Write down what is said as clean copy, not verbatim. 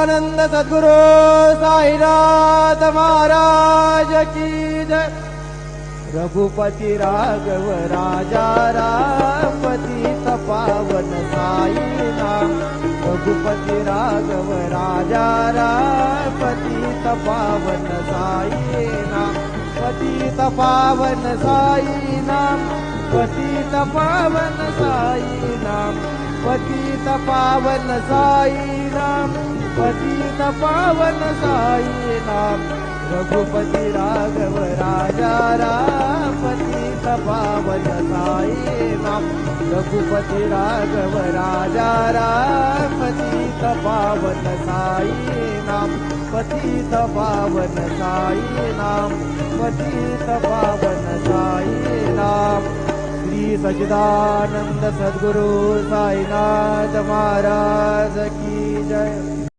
सच्चिदानंद सद्गुरु साईनाथ महाराज की जय। रघुपति राघव राजा राम पतित पावन साई नाम। रघुपति राघव राजा राम पतित पावन साई नाम। पतित पावन साई नाम। पतित पावन साई नाम। पतित पावन साई नाम। पतित पावन साई नाम। रघुपति राघव राजा राम पतित पावन साई नाम। रघुपति राघव राजा राम पतित पावन साई नाम। पतित पावन साई नाम। पतित पावन साई नाम। श्री सच्चिदानंद सद्गुरु साईनाथ महाराज की जय।